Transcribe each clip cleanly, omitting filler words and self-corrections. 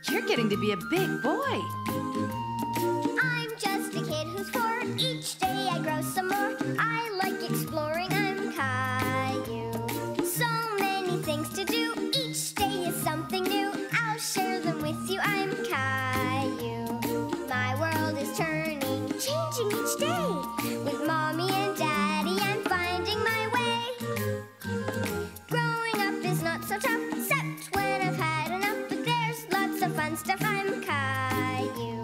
You're getting to be a big boy. I'm just a kid who's 4. Each day I grow some more. I like exploring. I'm Caillou. So many things to do. Each day is something new. I'll share them with you. I'm Caillou. My world is turning, changing each day. With Mommy and Daddy, I'm finding my way. Growing up is not so tough, except when I've had enough. But there's lots of fun stuff. I'm Caillou.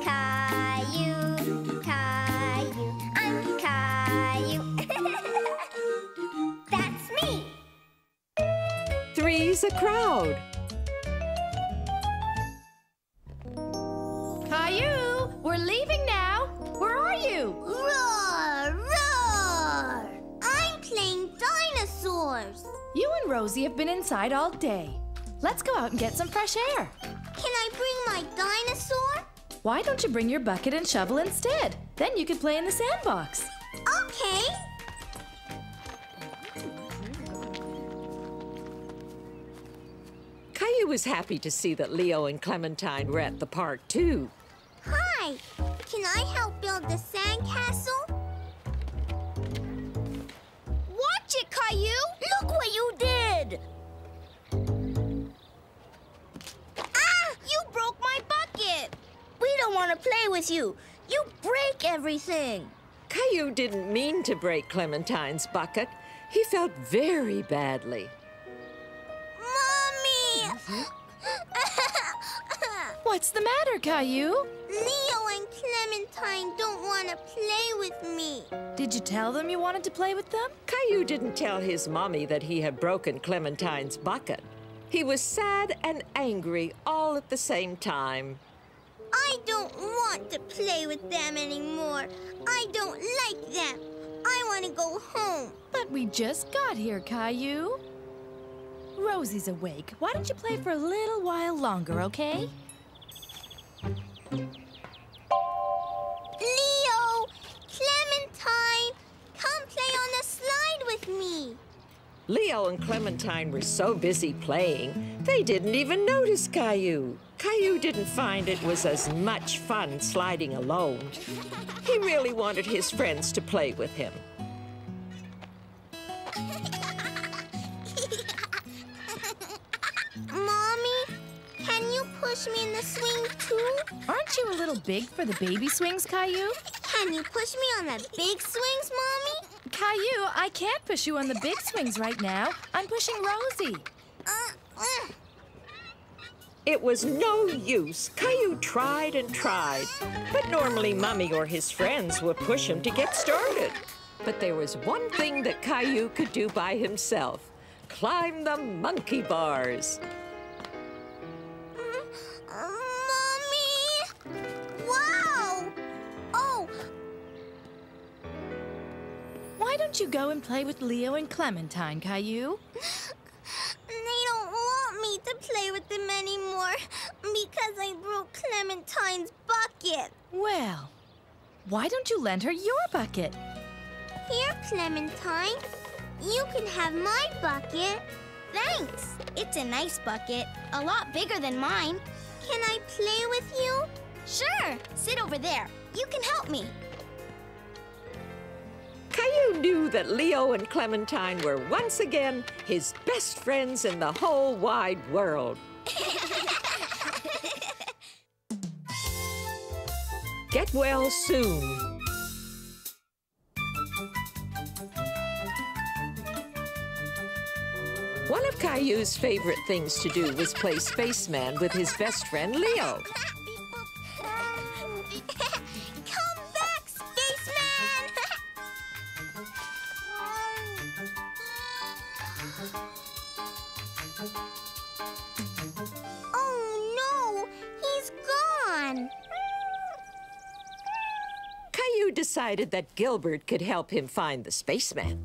Caillou, Caillou, I'm Caillou. That's me. Three's a crowd. Caillou, we're leaving now. Where are you? Roar, roar! I'm playing dinosaurs. You and Rosie have been inside all day. Let's go out and get some fresh air. Can I bring my dinosaur? Why don't you bring your bucket and shovel instead? Then you can play in the sandbox. Okay. Caillou was happy to see that Leo and Clementine were at the park, too. Hi. Can I help build the sandcastle? Watch it, Caillou! Look what you did! Ah! You broke my bucket! We don't want to play with you. You break everything. Caillou didn't mean to break Clementine's bucket. He felt very badly. Mommy! What's the matter, Caillou? Leo and Clementine don't want to play with me. Did you tell them you wanted to play with them? Caillou didn't tell his mommy that he had broken Clementine's bucket. He was sad and angry all at the same time. I don't want to play with them anymore. I don't like them. I want to go home. But we just got here, Caillou. Rosie's awake. Why don't you play for a little while longer, okay? Leo! Clementine! Come play on the slide with me. Leo and Clementine were so busy playing, they didn't even notice Caillou. Caillou didn't find it was as much fun sliding alone. He really wanted his friends to play with him. Mommy, can you push me in the swing too? Aren't you a little big for the baby swings, Caillou? Can you push me on the big swings, Mommy? Caillou, I can't push you on the big swings right now. I'm pushing Rosie. It was no use. Caillou tried and tried. But normally Mummy or his friends would push him to get started. But there was one thing that Caillou could do by himself. Climb the monkey bars. Mommy! Wow! Oh! Why don't you go and play with Leo and Clementine, Caillou? They don't want me to play with them anymore because I broke Clementine's bucket. Well, why don't you lend her your bucket? Here, Clementine. You can have my bucket. Thanks. It's a nice bucket. A lot bigger than mine. Can I play with you? Sure. Sit over there. You can help me. Caillou knew that Leo and Clementine were once again his best friends in the whole wide world. Get well soon. One of Caillou's favorite things to do was play spaceman with his best friend Leo. Come back, spaceman! Oh no, he's gone. Caillou decided that Gilbert could help him find the spaceman.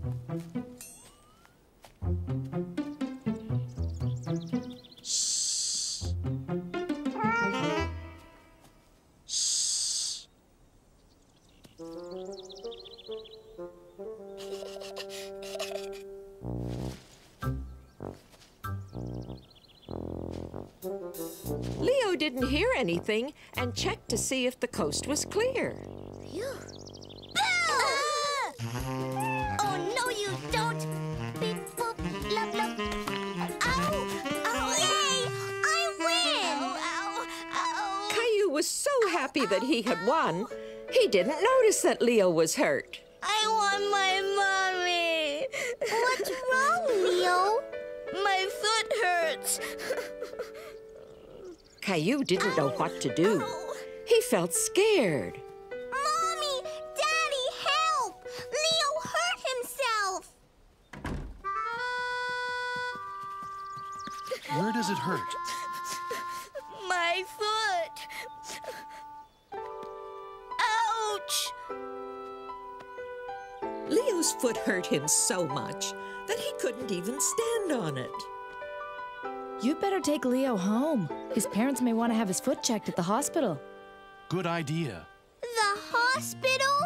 didn't hear anything and checked to see if the coast was clear. Oh, no, you don't. Beep, boop, love, love. Ow! Ow! Yay! I win! Ow! Ow! Caillou was so happy that he had won, he didn't notice that Leo was hurt. I want my mommy. What's wrong, Leo? My foot hurts. Caillou didn't know what to do. He felt scared. Mommy! Daddy, help! Leo hurt himself! Where does it hurt? My foot! Ouch! Leo's foot hurt him so much that he couldn't even stand on it. You'd better take Leo home. His parents may want to have his foot checked at the hospital. Good idea. The hospital?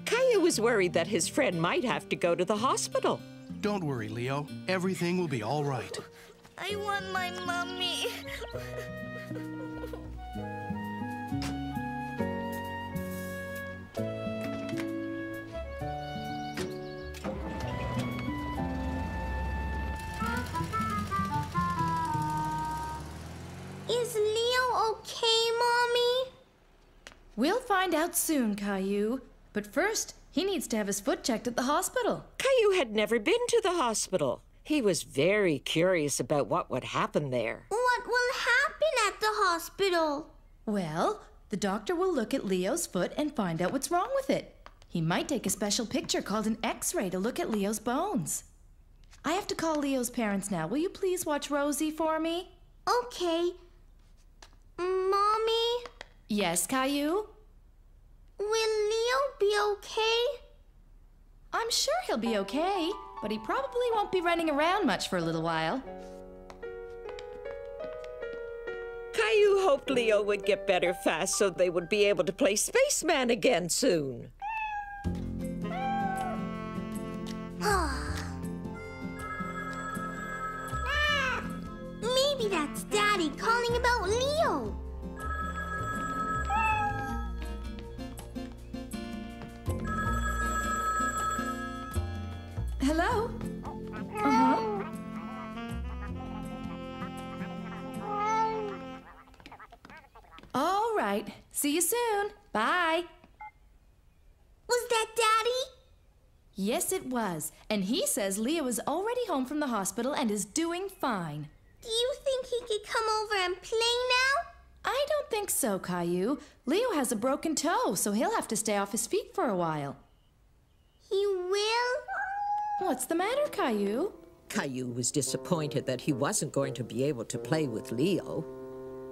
Caillou was worried that his friend might have to go to the hospital. Don't worry, Leo. Everything will be all right. I want my mommy. Is Leo okay, Mommy? We'll find out soon, Caillou. But first, he needs to have his foot checked at the hospital. Caillou had never been to the hospital. He was very curious about what would happen there. What will happen at the hospital? Well, the doctor will look at Leo's foot and find out what's wrong with it. He might take a special picture called an X-ray to look at Leo's bones. I have to call Leo's parents now. Will you please watch Rosie for me? Okay. Mommy, Yes, Caillou? will Leo be okay? I'm sure he'll be okay, but he probably won't be running around much for a little while. Caillou hoped Leo would get better fast so they would be able to play spaceman again soon. Maybe that's Daddy calling about Leo. Hello? Uh-huh. All right. See you soon. Bye. Was that Daddy? Yes, it was. And he says Leo is already home from the hospital and is doing fine. Do you think he could come over and play now? I don't think so, Caillou. Leo has a broken toe, so he'll have to stay off his feet for a while. He will? What's the matter, Caillou? Caillou was disappointed that he wasn't going to be able to play with Leo.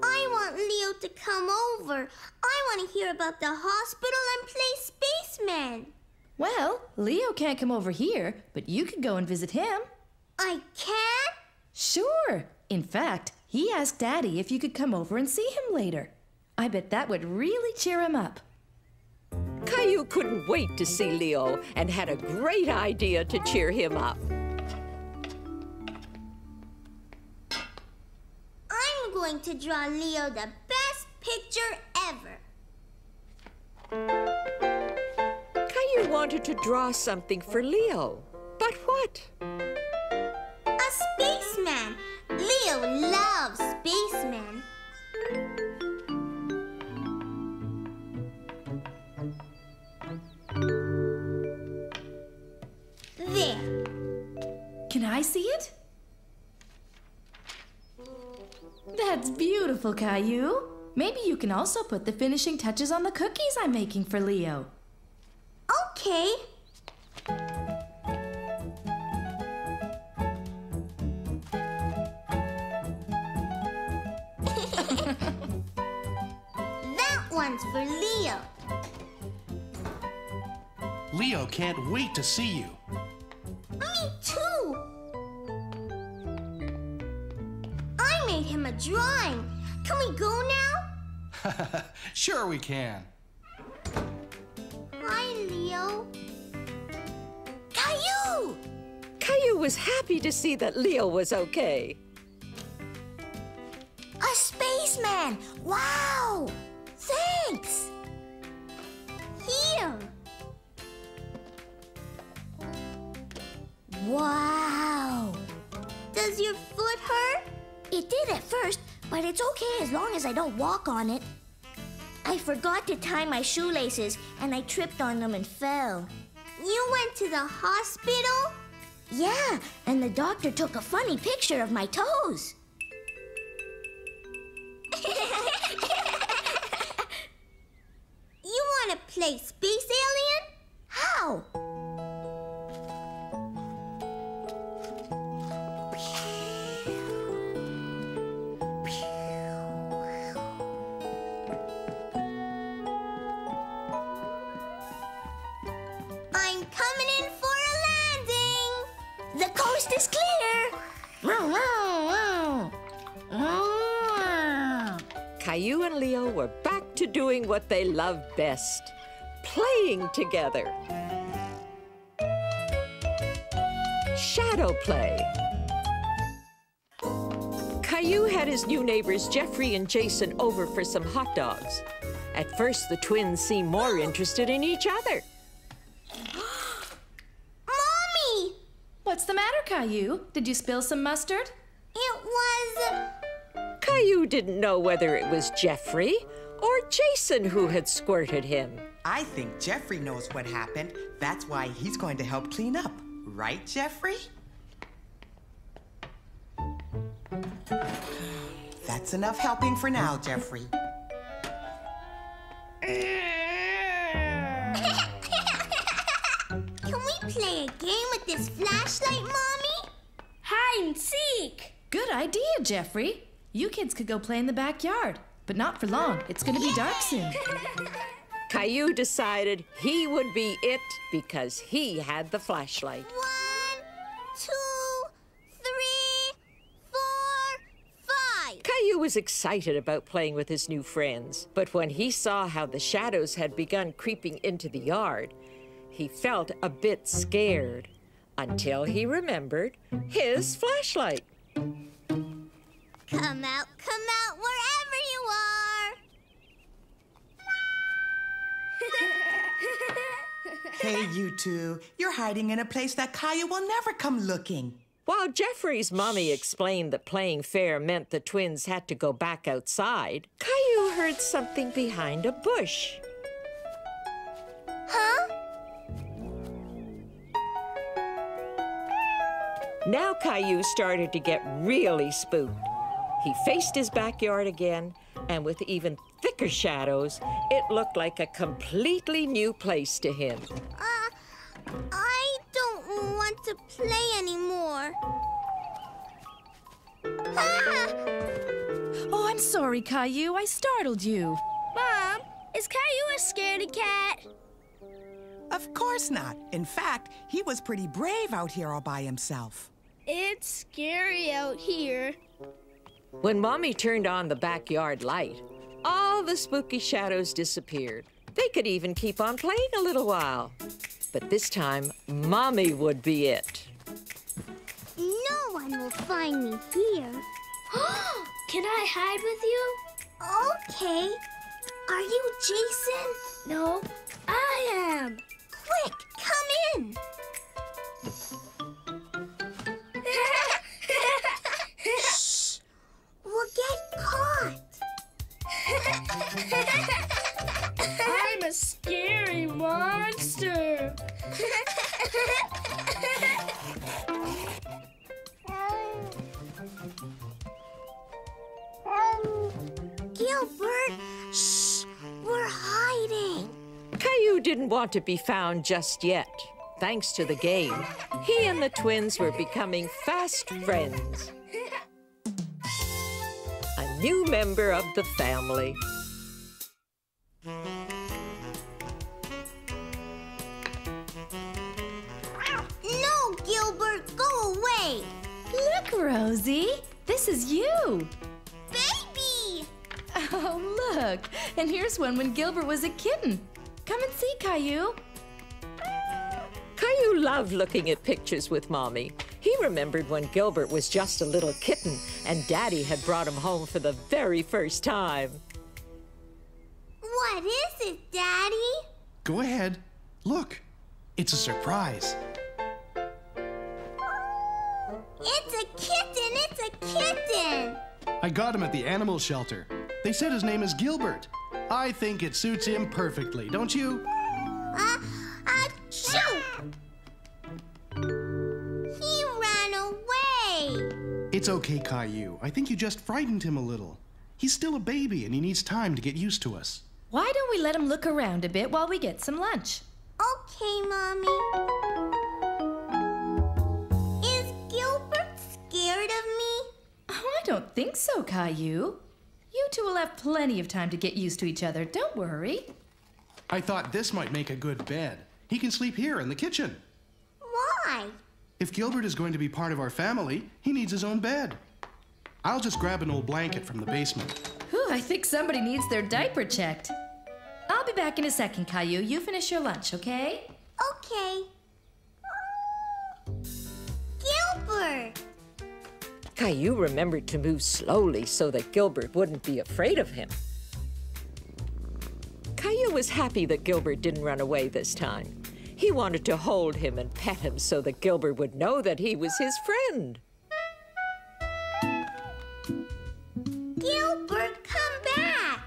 I want Leo to come over. I want to hear about the hospital and play spaceman. Well, Leo can't come over here, but you could go and visit him. I can? Sure. In fact, he asked Daddy if you could come over and see him later. I bet that would really cheer him up. Caillou couldn't wait to see Leo and had a great idea to cheer him up. I'm going to draw Leo the best picture ever. Caillou wanted to draw something for Leo, but what? A spaceman. Leo loves spacemen. There. Can I see it? That's beautiful, Caillou. Maybe you can also put the finishing touches on the cookies I'm making for Leo. Okay. That one's for Leo. Leo can't wait to see you. Me too. I made him a drawing. Can we go now? Sure we can. Hi, Leo. Caillou! Caillou was happy to see that Leo was okay. A spaceman! spaceman! Wow! Thanks! Here! Wow! Does your foot hurt? It did at first, but it's okay as long as I don't walk on it. I forgot to tie my shoelaces and I tripped on them and fell. You went to the hospital? Yeah, and the doctor took a funny picture of my toes. You want to play Space Alien? How? I'm coming in for a landing. The coast is clear. Caillou and Leo were back to doing what they loved best, playing together. Shadow play. Caillou had his new neighbors Jeffrey and Jason over for some hot dogs. At first, the twins seemed more interested in each other. Mommy! What's the matter, Caillou? Did you spill some mustard? It was... Caillou didn't know whether it was Jeffrey or Jason who had squirted him. I think Jeffrey knows what happened. That's why he's going to help clean up. Right, Jeffrey? That's enough helping for now, Jeffrey. Can we play a game with this flashlight, Mommy? Hide and seek. Good idea, Jeffrey. You kids could go play in the backyard, but not for long. It's going to be dark soon. Caillou decided he would be it because he had the flashlight. 1, 2, 3, 4, 5. Caillou was excited about playing with his new friends, but when he saw how the shadows had begun creeping into the yard, he felt a bit scared until he remembered his flashlight. Come out wherever you are. Hey, you two. You're hiding in a place that Caillou will never come looking. While Jeffrey's mommy explained that playing fair meant the twins had to go back outside, Caillou heard something behind a bush. Huh? Now Caillou started to get really spooked. He faced his backyard again, and with even thicker shadows, it looked like a completely new place to him. I don't want to play anymore. Oh, I'm sorry, Caillou. I startled you. Mom, is Caillou a scaredy cat? Of course not. In fact, he was pretty brave out here all by himself. It's scary out here. When Mommy turned on the backyard light, all the spooky shadows disappeared. They could even keep on playing a little while. But this time, Mommy would be it. No one will find me here. Can I hide with you? Okay. Are you Jason? No, I am. Quick, come in. Shh. We'll get caught. I'm a scary monster. Gilbert, shh, we're hiding. Caillou didn't want to be found just yet. Thanks to the game, he and the twins were becoming fast friends. A new member of the family. No, Gilbert, go away. Look, Rosie. This is you. Baby! Oh, look. And here's one when Gilbert was a kitten. Come and see, Caillou. Caillou loved looking at pictures with Mommy. He remembered when Gilbert was just a little kitten and Daddy had brought him home for the very first time. What is it, Daddy? Go ahead. Look. It's a surprise. It's a kitten! It's a kitten! I got him at the animal shelter. They said his name is Gilbert. I think it suits him perfectly, don't you? Achoo! He ran away. It's okay, Caillou. I think you just frightened him a little. He's still a baby and he needs time to get used to us. Why don't we let him look around a bit while we get some lunch? Okay, Mommy. Is Gilbert scared of me? Oh, I don't think so, Caillou. You two will have plenty of time to get used to each other. Don't worry. I thought this might make a good bed. He can sleep here in the kitchen. Why? If Gilbert is going to be part of our family, he needs his own bed. I'll just grab an old blanket from the basement. Whew, I think somebody needs their diaper checked. I'll be back in a second, Caillou. You finish your lunch, okay? Okay. Gilbert! Caillou remembered to move slowly so that Gilbert wouldn't be afraid of him. Caillou was happy that Gilbert didn't run away this time. He wanted to hold him and pet him so that Gilbert would know that he was his friend. Gilbert, come back!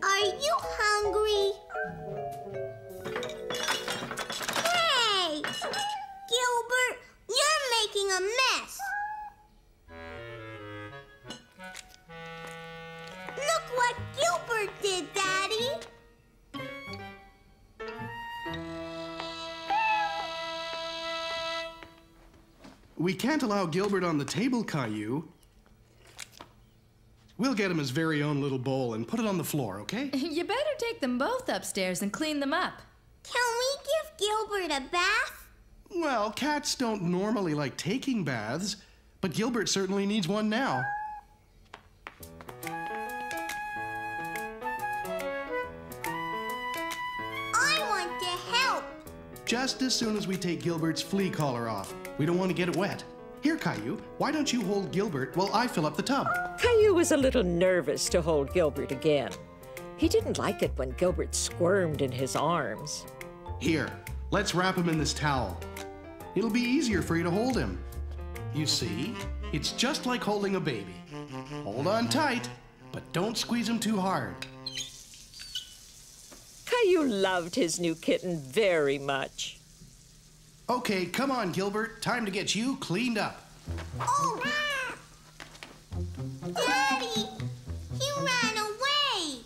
Are you hungry? Hey! Gilbert, you're making a mess! Look what Gilbert did, Daddy! We can't allow Gilbert on the table, Caillou. We'll get him his very own little bowl and put it on the floor, okay? You better take them both upstairs and clean them up. Can we give Gilbert a bath? Well, cats don't normally like taking baths, but Gilbert certainly needs one now. I want to help. Just as soon as we take Gilbert's flea collar off. We don't want to get it wet. Here, Caillou, why don't you hold Gilbert while I fill up the tub? Caillou was a little nervous to hold Gilbert again. He didn't like it when Gilbert squirmed in his arms. Here, let's wrap him in this towel. It'll be easier for you to hold him. You see, it's just like holding a baby. Hold on tight, but don't squeeze him too hard. Caillou loved his new kitten very much. Okay, come on, Gilbert. Time to get you cleaned up. Oh! Daddy! He ran away!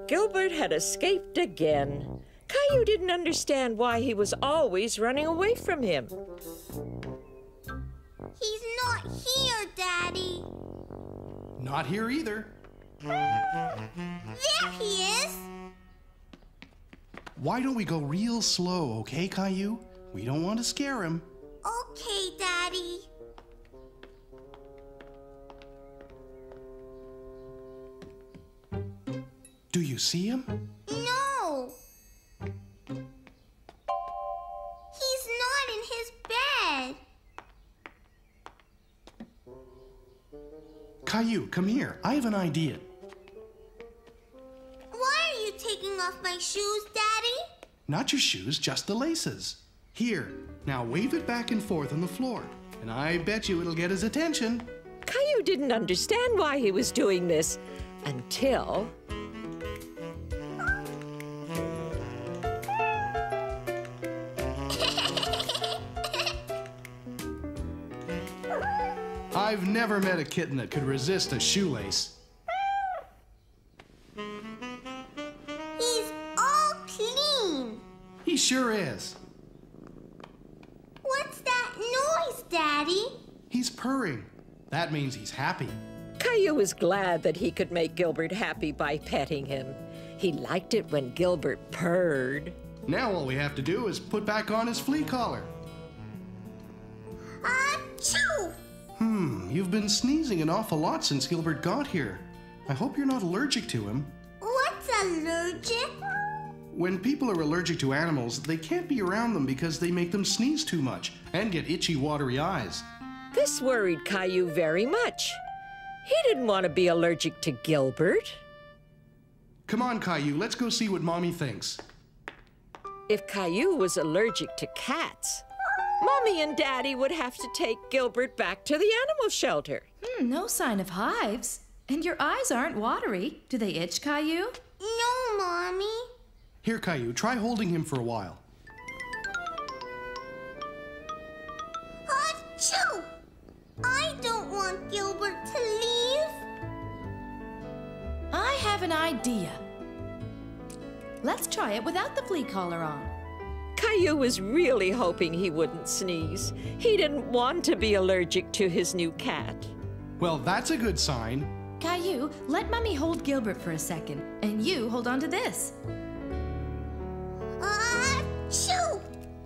Gilbert had escaped again. Caillou didn't understand why he was always running away from him. He's not here, Daddy. Not here either. There he is! Why don't we go real slow, okay, Caillou? We don't want to scare him. Okay, Daddy. Do you see him? No! He's not in his bed. Caillou, come here. I have an idea. Why are you taking off my shoes, Daddy? Not your shoes, just the laces. Here, now wave it back and forth on the floor, and I bet you it'll get his attention. Caillou didn't understand why he was doing this until... I've never met a kitten that could resist a shoelace. He's all clean. He sure is. What's that noise, Daddy? He's purring. That means he's happy. Caillou was glad that he could make Gilbert happy by petting him. He liked it when Gilbert purred. Now all we have to do is put back on his flea collar. Achoo! you've been sneezing an awful lot since Gilbert got here. I hope you're not allergic to him. What's allergic? When people are allergic to animals, they can't be around them because they make them sneeze too much and get itchy, watery eyes. This worried Caillou very much. He didn't want to be allergic to Gilbert. Come on, Caillou, let's go see what Mommy thinks. If Caillou was allergic to cats, Mommy and Daddy would have to take Gilbert back to the animal shelter. No sign of hives. And your eyes aren't watery. Do they itch, Caillou? No, Mommy. Here, Caillou, try holding him for a while. Achoo! I don't want Gilbert to leave. I have an idea. Let's try it without the flea collar on. Caillou was really hoping he wouldn't sneeze. He didn't want to be allergic to his new cat. Well, that's a good sign. Caillou, let Mummy hold Gilbert for a second, and you hold on to this. Achoo!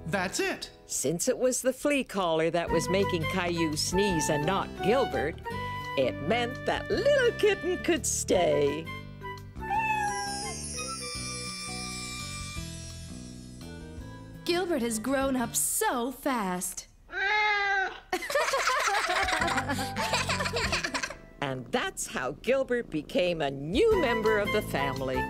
That's it. Since it was the flea collar that was making Caillou sneeze and not Gilbert, it meant that little kitten could stay. Gilbert has grown up so fast. And that's how Gilbert became a new member of the family.